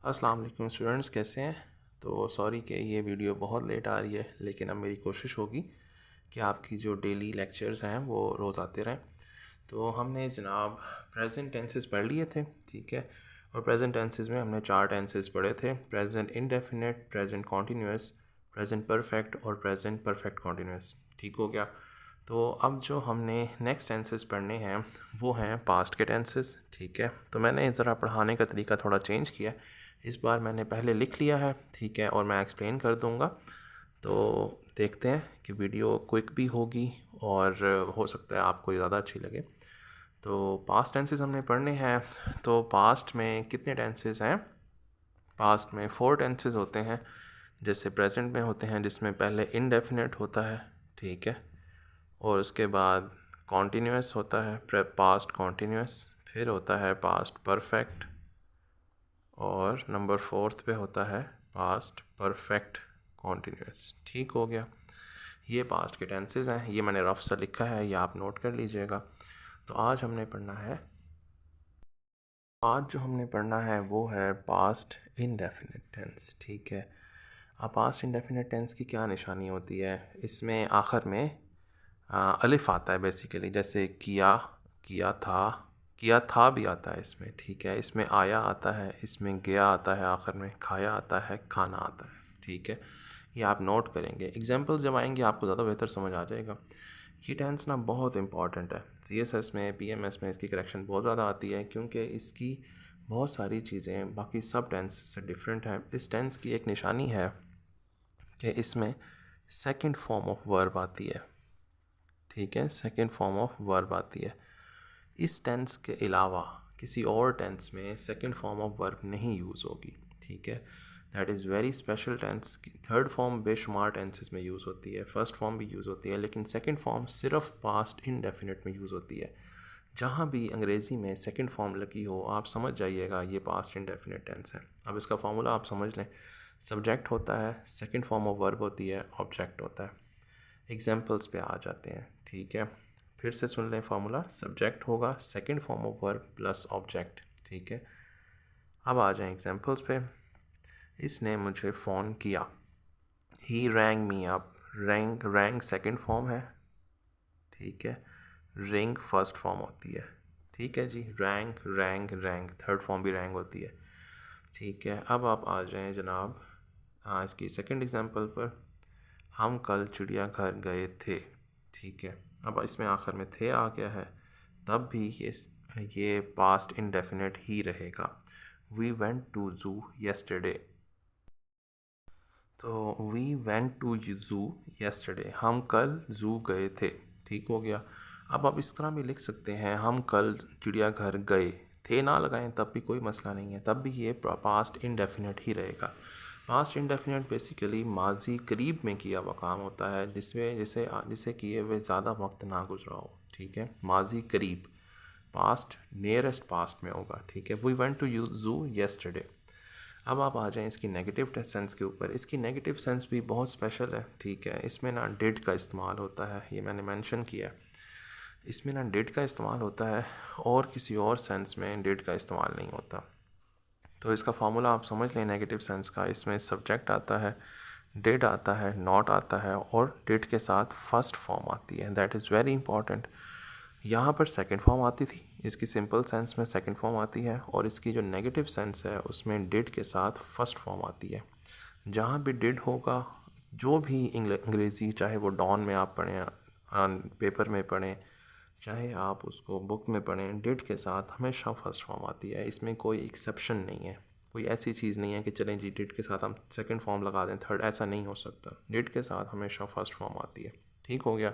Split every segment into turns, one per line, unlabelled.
अस्सलाम वालेकुम स्टूडेंट्स, कैसे हैं। तो सॉरी कि ये वीडियो बहुत लेट आ रही है, लेकिन अब मेरी कोशिश होगी कि आपकी जो डेली लेक्चर्स हैं वो रोज़ आते रहें। तो हमने जनाब प्रेजेंट टेंसेस पढ़ लिए थे, ठीक है। और प्रेजेंट टेंसेस में हमने 4 टेंसेस पढ़े थे: present indefinite, present continuous, present perfect और प्रेजेंट परफेक्ट कॉन्टीन्यूअस। ठीक हो गया। तो अब जो हमने नेक्स्ट टेंसेस पढ़ने हैं वो हैं पास्ट के टेंसेस, ठीक है। तो मैंने ज़रा पढ़ाने का तरीका थोड़ा चेंज किया है। इस बार मैंने पहले लिख लिया है, ठीक है, और मैं एक्सप्लेन कर दूंगा। तो देखते हैं कि वीडियो क्विक भी होगी और हो सकता है आपको ज़्यादा अच्छी लगे। तो पास्ट टेंसेस हमने पढ़ने हैं। तो पास्ट में कितने टेंसेस हैं? पास्ट में 4 टेंसेस होते हैं, जैसे प्रेजेंट में होते हैं जिसमें पहले इनडेफिनेट होता है, ठीक है, और उसके बाद कॉन्टीन्यूअस होता है, पास्ट कॉन्टीन्यूअस, फिर होता है पास्ट परफेक्ट, और नंबर 4 पे होता है पास्ट परफेक्ट कॉन्टीन्यूअस। ठीक हो गया। ये पास्ट के टेंसेस हैं, ये मैंने रफ सा लिखा है, ये आप नोट कर लीजिएगा। तो आज जो हमने पढ़ना है वो है पास्ट इनडेफिनिट टेंस, ठीक है। अब पास्ट इनडेफिनिट टेंस की क्या निशानी होती है? इसमें आखिर में अलिफ आता है बेसिकली, जैसे किया, किया था भी आता है इसमें, ठीक है। इसमें आया आता है, इसमें गया आता है, आखिर में खाया आता है, खाना आता है, ठीक है। ये आप नोट करेंगे, एग्जांपल्स जब आएंगे आपको ज़्यादा बेहतर समझ आ जाएगा। ये टेंस ना बहुत इंपॉर्टेंट है, सीएसएस में, पीएमएस में इसकी करेक्शन बहुत ज़्यादा आती है, क्योंकि इसकी बहुत सारी चीज़ें बाकी सब टेंस से डिफरेंट हैं। इस टेंस की एक निशानी है कि इसमें सेकंड फॉर्म ऑफ वर्ब आती है, ठीक है, सेकंड फॉर्म ऑफ वर्ब आती है। इस टेंस के अलावा किसी और टेंस में सेकंड फॉर्म ऑफ वर्ब नहीं यूज़ होगी, ठीक है। That is very special tense. Third form बेशुमार टेंसेस में यूज़ होती है, फर्स्ट फॉर्म भी यूज़ होती है, लेकिन सेकंड फॉर्म सिर्फ पास्ट इनडेफिनिट में यूज़ होती है। जहाँ भी अंग्रेज़ी में सेकंड फॉर्म लगी हो आप समझ जाइएगा ये पास्ट इनडेफिनिट टेंस है। अब इसका फार्मूला आप समझ लें, सब्जेक्ट होता है, सेकंड फॉर्म ऑफ वर्ब होती है, ऑब्जेक्ट होता है। एग्जाम्पल्स पे आ जाते हैं, ठीक है। फिर से सुन लें फार्मूला, सब्जेक्ट होगा, second form of verb plus object, ठीक है। अब आ जाएं एग्जाम्पल्स पे। इसने मुझे फ़ोन किया, he rang me up. Rang second form है, ठीक है। रिंग फर्स्ट फॉर्म होती है, ठीक है जी। रैंग थर्ड फॉर्म भी रैंग होती है, ठीक है। अब आप आ जाएं जनाब इसकी सेकंड एग्जांपल पर। हम कल चिड़ियाघर गए थे, ठीक है। अब इसमें आखिर में थे आ गया है, तब भी ये पास्ट इनडेफिनिट ही रहेगा। We went to zoo yesterday. तो we went to zoo yesterday, हम कल ज़ू गए थे, ठीक हो गया। अब आप इस तरह भी लिख सकते हैं, हम कल चिड़ियाघर गए थे, ना लगाएं तब भी कोई मसला नहीं है, तब भी ये पास्ट इनडेफिनिट ही रहेगा। पास्ट इनडेफिनिट बेसिकली माजी करीब में किया हुआ काम होता है, जिसमें जिसे किए हुए ज़्यादा वक्त ना गुजरा हो, ठीक है। माजी करीब, पास्ट नियरेस्ट पास्ट में होगा, ठीक है। We went to zoo yesterday. अब आप आ जाएं इसकी नेगेटिव सेंस के ऊपर। इसकी नेगेटिव सेंस भी बहुत स्पेशल है, ठीक है। इसमें ना डिड का इस्तेमाल होता है, ये मैंने मेंशन किया है। इसमें ना डिड का इस्तेमाल होता है और किसी और सेंस में डिड का इस्तेमाल नहीं होता। तो इसका फार्मूला आप समझ लें नेगेटिव सेंस का। इसमें सब्जेक्ट आता है, डिड आता है, नॉट आता है, और डिड के साथ फर्स्ट फॉर्म आती है। That is very important. यहाँ पर सेकंड फॉर्म आती थी, इसकी सिंपल सेंस में सेकंड फॉर्म आती है, और इसकी जो नेगेटिव सेंस है उसमें डिड के साथ फर्स्ट फॉर्म आती है। जहाँ भी डिड होगा, जो भी अंग्रेज़ी, चाहे वो डॉन में आप पढ़ें, पेपर में पढ़ें, चाहे आप उसको बुक में पढ़ें, डिड के साथ हमेशा फर्स्ट फॉर्म आती है। इसमें कोई एक्सेप्शन नहीं है, कोई ऐसी चीज़ नहीं है कि चलें जी डिड के साथ हम सेकंड फॉर्म लगा दें, थर्ड, ऐसा नहीं हो सकता। डिड के साथ हमेशा फर्स्ट फॉर्म आती है, ठीक हो गया।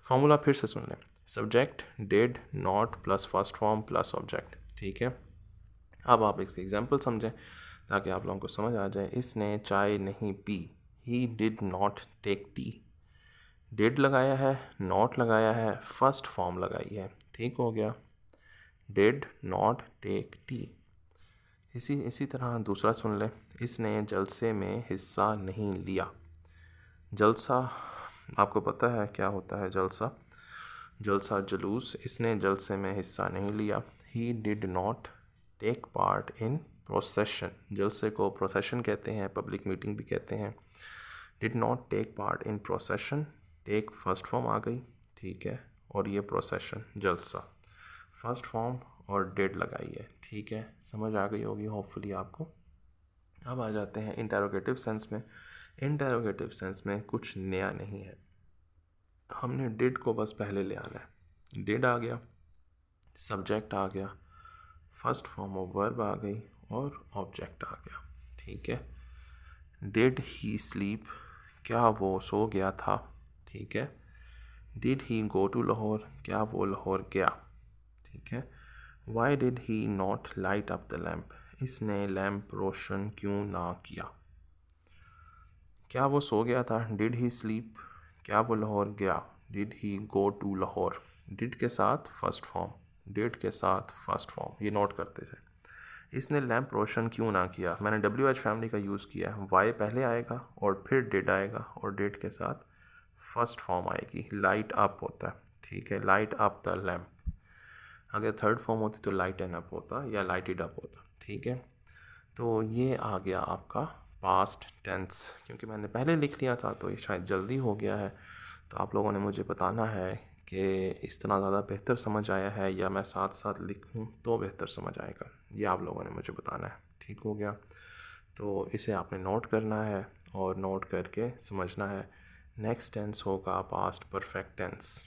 फॉर्मूला फिर से सुन लें, subject did not plus first form plus object, ठीक है। अब आप इसके एग्जांपल समझें ताकि आप लोगों को समझ आ जाए। इसने चाय नहीं पी, he did not take tea. Did लगाया है, नॉट लगाया है, फर्स्ट फॉर्म लगाई है, ठीक हो गया। Did not take tea. इसी तरह दूसरा सुन लें, इसने जलसे में हिस्सा नहीं लिया। जलसा आपको पता है क्या होता है, जलसा, जलसा जुलूस। इसने जलसे में हिस्सा नहीं लिया, he did not take part in procession, जलसे को प्रोसेशन कहते हैं, पब्लिक मीटिंग भी कहते हैं। Did not take part in procession, take first form आ गई, ठीक है, और ये प्रोसेशन जलसा फर्स्ट फॉर्म और डिड लगाई है, ठीक है, समझ आ गई होगी होपफुली आपको। अब आ जाते हैं इंटेरोगेटिव सेंस में। इंटेरोगेटिव सेंस में कुछ नया नहीं है, हमने डिड को बस पहले ले आना है। डिड आ गया, सब्जेक्ट आ गया, फर्स्ट फॉर्म ऑफ वर्ब आ गई और ऑब्जेक्ट आ गया, ठीक है। डिड ही स्लीप, क्या वो सो गया था, ठीक है। Did he go to Lahore, क्या वो लाहौर गया, ठीक है। Why did he not light up the lamp, इसने लैम्प रोशन क्यों ना किया। क्या वो सो गया था, डिड ही स्लीप, क्या वो लाहौर गया, did he go to Lahore. Did के साथ फर्स्ट फॉर्म, डिड के साथ फर्स्ट फॉर्म, ये नोट करते थे। इसने लैम्प रोशन क्यों ना किया, मैंने WH फैमिली का यूज़ किया है। वाई पहले आएगा और फिर डिड आएगा और डिड के साथ फर्स्ट फॉर्म आएगी, लाइट अप होता है, ठीक है, लाइट अप द लैम्प। अगर थर्ड फॉर्म होती तो लाइट एन अप होता या लाइटेड अप होता, ठीक है। तो ये आ गया आपका पास्ट टेंस, क्योंकि मैंने पहले लिख लिया था तो ये शायद जल्दी हो गया है। तो आप लोगों ने मुझे बताना है कि इस तरह ज़्यादा बेहतर समझ आया है या मैं साथ साथ लिखूं तो बेहतर समझ आएगा, ये आप लोगों ने मुझे बताना है, ठीक हो गया। तो इसे आपने नोट करना है और नोट करके समझना है। नेक्स्ट टेंस होगा पास्ट परफेक्ट टेंस।